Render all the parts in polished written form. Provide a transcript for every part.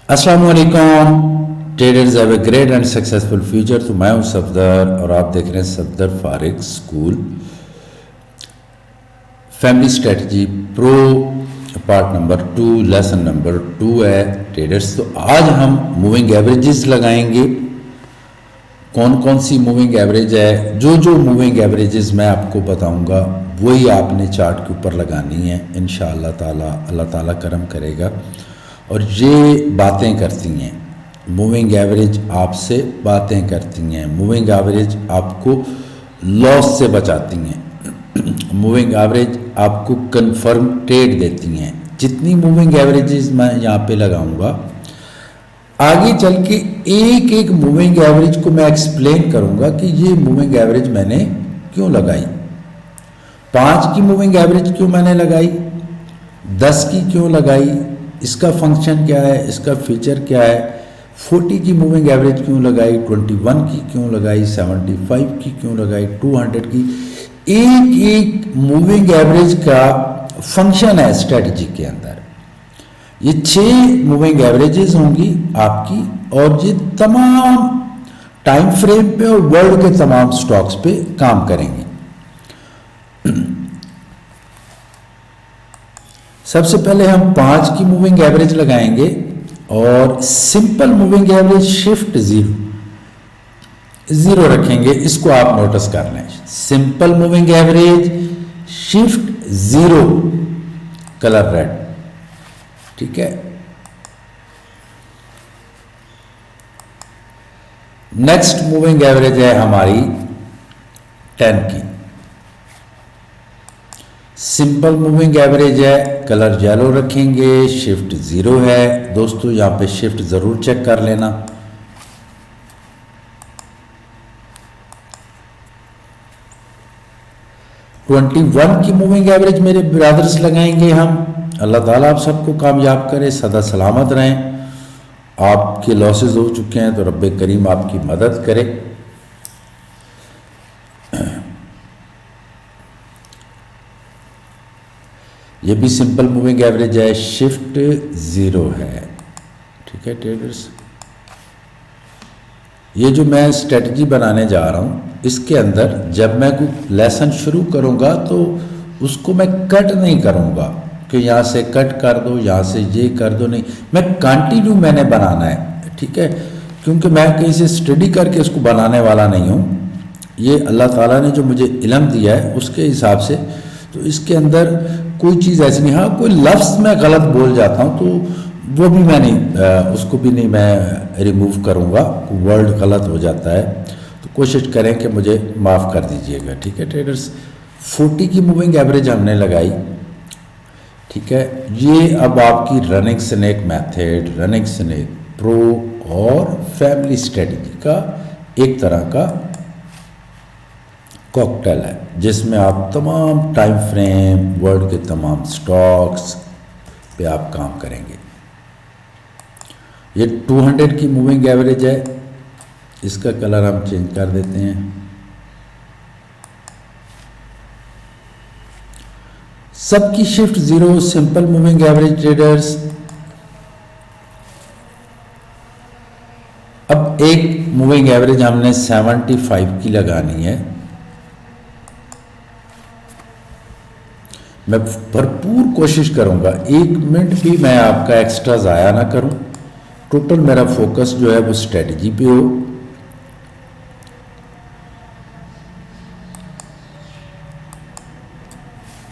अस्सलाम वालेकुम traders, have a great and successful future. तो मैं हूं सफदर और आप देख रहे हैं सफदर फारिग school. Family strategy pro part number 2 lesson number 2 है ट्रेडर्स। तो आज हम मूविंग एवरेजेस लगाएंगे। कौन कौन सी मूविंग एवरेज है, जो मूविंग एवरेजेस मैं आपको बताऊंगा वही आपने चार्ट के ऊपर लगानी है। इंशाअल्लाह ताला अल्लाह ताला करम करेगा। और ये बातें करती हैं, मूविंग एवरेज आपसे बातें करती हैं, मूविंग एवरेज आपको लॉस से बचाती हैं, मूविंग एवरेज आपको कंफर्म ट्रेड देती हैं। जितनी मूविंग एवरेजेस मैं यहाँ पे लगाऊंगा, आगे चल के एक एक मूविंग एवरेज को मैं एक्सप्लेन करूंगा कि ये मूविंग एवरेज मैंने क्यों लगाई, 5 की मूविंग एवरेज क्यों मैंने लगाई, 10 की क्यों लगाई, इसका फंक्शन क्या है, इसका फीचर क्या है, 40 की मूविंग एवरेज क्यों लगाई, 21 की क्यों लगाई, 75 की क्यों लगाई, 200 की। एक एक मूविंग एवरेज का फंक्शन है स्ट्रेटजी के अंदर। ये 6 मूविंग एवरेजेस होंगी आपकी, और ये तमाम टाइम फ्रेम पे और वर्ल्ड के तमाम स्टॉक्स पे काम करेंगे। सबसे पहले हम 5 की मूविंग एवरेज लगाएंगे और simple moving average shift zero रखेंगे। इसको आप नोटिस कर लें, simple moving average shift zero, colour red, ठीक है। नेक्स्ट मूविंग एवरेज है हमारी 10 की, सिंपल मूविंग एवरेज है, कलर येलो रखेंगे, शिफ्ट जीरो है। दोस्तों यहां पे शिफ्ट जरूर चेक कर लेना। ट्वेंटी 21 की मूविंग एवरेज मेरे ब्रदर्स लगाएंगे हम। अल्लाह ताला आप सबको कामयाब करे, सदा सलामत रहें। आपके लॉसेस हो चुके हैं तो रब्बे करीम आपकी मदद करे। ये भी सिंपल मूविंग एवरेज है, शिफ्ट जीरो है, ठीक है ट्रेडर्स। ये जो मैं स्ट्रेटजी बनाने जा रहा हूँ, इसके अंदर जब मैं कोई लेसन शुरू करूँगा तो उसको मैं कट नहीं करूँगा कि यहाँ से कट कर दो, यहाँ से ये कर दो, नहीं, मैं कंटिन्यू मैंने बनाना है, ठीक है। क्योंकि मैं कहीं से स्टडी करके इसको बनाने वाला नहीं हूँ। ये अल्लाह ताला ने जो मुझे इल्म दिया है उसके हिसाब से, तो इसके अंदर कोई चीज़ ऐसी नहीं। हाँ, कोई लफ्ज़ मैं गलत बोल जाता हूँ तो वो भी मैं नहीं, उसको भी नहीं मैं रिमूव करूँगा। वर्ड गलत हो जाता है तो कोशिश करें कि मुझे माफ़ कर दीजिएगा, ठीक है ट्रेडर्स। 40 की मूविंग एवरेज हमने लगाई, ठीक है। ये अब आपकी running snake method, running snake pro और फैमिली स्ट्रेटजी का एक तरह का कॉकटेल है, जिसमें आप तमाम टाइम फ्रेम, वर्ल्ड के तमाम स्टॉक्स पे आप काम करेंगे। ये 200 की मूविंग एवरेज है, इसका कलर हम चेंज कर देते हैं। सबकी shift zero, simple moving average traders. अब एक मूविंग एवरेज हमने 75 की लगानी है। मैं भरपूर कोशिश करूंगा, 1 मिनट भी मैं आपका एक्स्ट्रा ज़ाया ना करूं। टोटल मेरा फोकस जो है वो स्ट्रेटजी पे हो।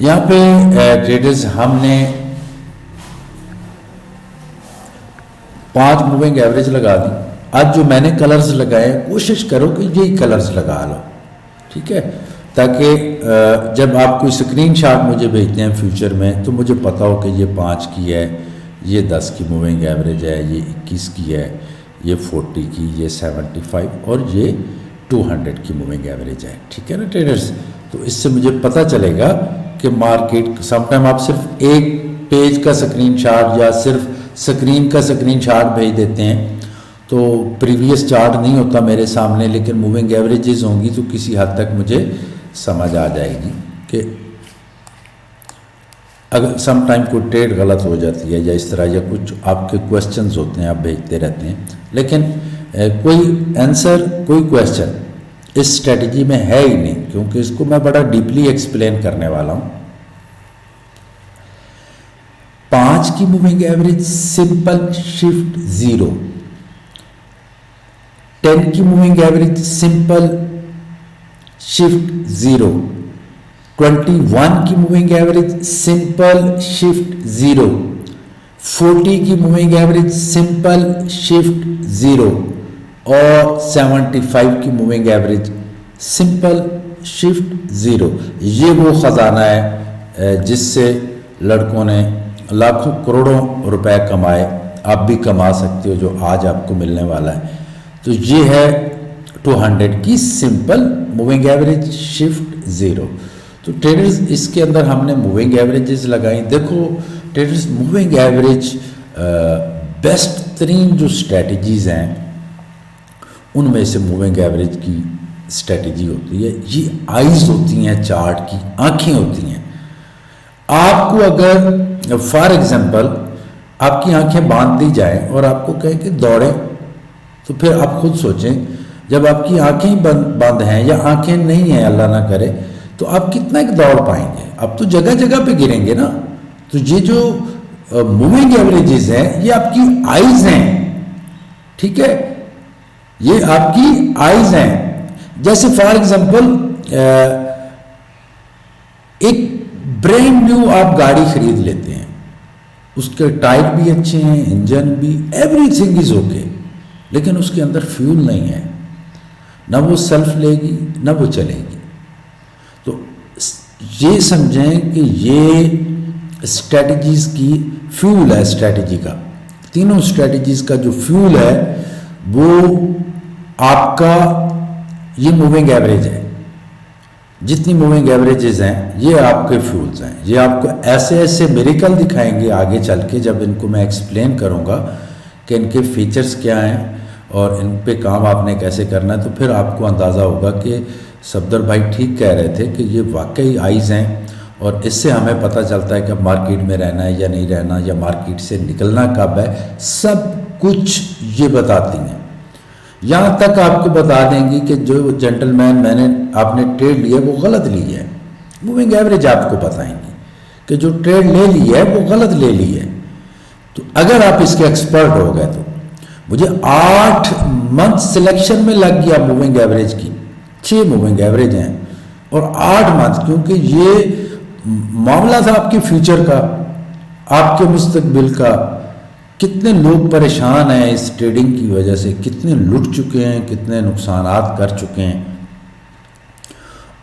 यहाँ पे ट्रेडर्स हमने 5 मूविंग एवरेज लगा दी। आज जो मैंने कलर्स लगाए, कोशिश करो कि यही कलर्स लगा लो, ठीक है, ताकि जब आप कोई स्क्रीन शॉट मुझे भेजते हैं फ्यूचर में तो मुझे पता हो कि ये 5 की है, ये 10 की मूविंग एवरेज है, ये 21 की है, ये 40 की, ये 75 और ये 200 की मूविंग एवरेज है, ठीक है ना ट्रेडर्स। तो इससे मुझे पता चलेगा कि मार्केट, समटाइम आप सिर्फ एक पेज का स्क्रीन शॉट या सिर्फ स्क्रीन का स्क्रीन शॉट भेज देते हैं तो प्रीवियस चार्ट नहीं होता मेरे सामने, लेकिन मूविंग एवरेजेस होंगी तो किसी हद तक मुझे समझ आ जाएगी कि अगर सम टाइम कोई ट्रेड गलत हो जाती है या इस तरह, या कुछ आपके क्वेश्चंस होते हैं आप भेजते रहते हैं, लेकिन कोई आंसर कोई क्वेश्चन इस स्ट्रेटजी में है ही नहीं, क्योंकि इसको मैं बड़ा डीपली एक्सप्लेन करने वाला हूँ। 5 की मूविंग एवरेज सिंपल शिफ्ट 0, 10 की मूविंग एवरेज सिंपल शिफ्ट 0, 21 की मूविंग एवरेज सिंपल शिफ्ट 0, 40 की मूविंग एवरेज सिंपल शिफ्ट 0 और 75 की मूविंग एवरेज सिंपल शिफ्ट 0। ये वो ख़जाना है जिससे लड़कों ने लाखों करोड़ों रुपए कमाए, आप भी कमा सकते हो, जो आज आपको मिलने वाला है। तो ये है 200 की सिंपल मूविंग एवरेज शिफ्ट 0। तो ट्रेडर्स इसके अंदर हमने मूविंग एवरेजेस लगाई। देखो ट्रेडर्स, मूविंग एवरेज बेस्ट तरीन जो स्ट्रेटजीज़ हैं उनमें से मूविंग एवरेज की स्ट्रेटजी होती है। ये आइज़ होती हैं, चार्ट की आंखें होती हैं। आपको अगर फॉर एग्जांपल आपकी आंखें बांध दी जाए और आपको कहें कि दौड़ें, तो फिर आप खुद सोचें, जब आपकी आंखें ही बंद हैं या आंखें नहीं हैं अल्लाह ना करे, तो आप कितना एक दौड़ पाएंगे? आप तो जगह जगह पे गिरेंगे ना। तो ये जो मूविंग एवरेजेस हैं ये आपकी आइज़ हैं, ठीक है, ये आपकी आइज़ हैं। जैसे फॉर एग्जांपल एक ब्रांड न्यू आप गाड़ी खरीद लेते हैं, उसके टायर भी अच्छे हैं, इंजन भी, एवरीथिंग इज ओके, लेकिन उसके अंदर फ्यूल नहीं है, ना वो सेल्फ लेगी ना वो चलेगी। तो ये समझें कि ये स्ट्रेटजीज की फ्यूल है, स्ट्रेटजी का, तीनों स्ट्रेटजीज का जो फ्यूल है वो आपका ये मूविंग एवरेज है। जितनी मूविंग एवरेजेस हैं ये आपके फ्यूल्स हैं। ये आपको ऐसे ऐसे मिरेकल दिखाएंगे आगे चल के, जब इनको मैं एक्सप्लेन करूंगा कि इनके फीचर्स क्या हैं और इन पे काम आपने कैसे करना है, तो फिर आपको अंदाज़ा होगा कि सफदर भाई ठीक कह रहे थे कि ये वाकई आइज़ हैं और इससे हमें पता चलता है कि मार्केट में रहना है या नहीं रहना, या मार्केट से निकलना कब है, सब कुछ ये बताती हैं। यहाँ तक आपको बता देंगी कि जो जेंटलमैन आपने ट्रेड लिया वो गलत ली है। मूविंग एवरेज आपको बताएंगी कि जो ट्रेड ले ली है वो गलत ले ली है। तो अगर आप इसके एक्सपर्ट हो गए, तो मुझे 8 मंथ सिलेक्शन में लग गया मूविंग एवरेज की, 6 मूविंग एवरेज हैं और 8 मंथ, क्योंकि ये मामला था आपके फ्यूचर का, आपके मुस्तकबिल का। कितने लोग परेशान हैं इस ट्रेडिंग की वजह से, कितने लुट चुके हैं, कितने नुकसानात कर चुके हैं।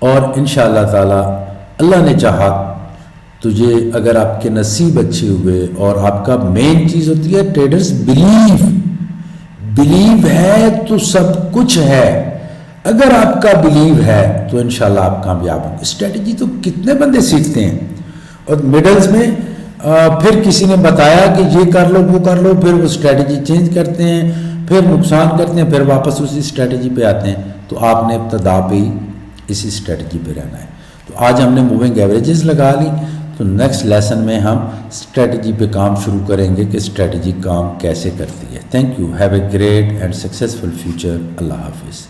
और इंशाअल्लाह ताला अल्लाह ने चाहा तो ये, अगर आपके नसीब अच्छे हुए, और आपका मेन चीज़ होती है ट्रेडर्स बिलीव है तो सब कुछ है। अगर आपका बिलीव है तो इंशाल्लाह आप कामयाब होंगे। स्ट्रेटजी तो कितने बंदे सीखते हैं और मिडल्स में फिर किसी ने बताया कि ये कर लो वो कर लो, फिर वो स्ट्रेटजी चेंज करते हैं, फिर नुकसान करते हैं, फिर वापस उसी स्ट्रेटजी पे आते हैं। तो आपने इब्तदा पे ही इसी स्ट्रेटजी पे रहना है। तो आज हमने मूविंग एवरेजेस लगा ली, तो नेक्स्ट लेसन में हम स्ट्रेटजी पे काम शुरू करेंगे कि स्ट्रेटजी काम कैसे करती है। Thank you, have a great and successful future. अल्लाह हाफिज़।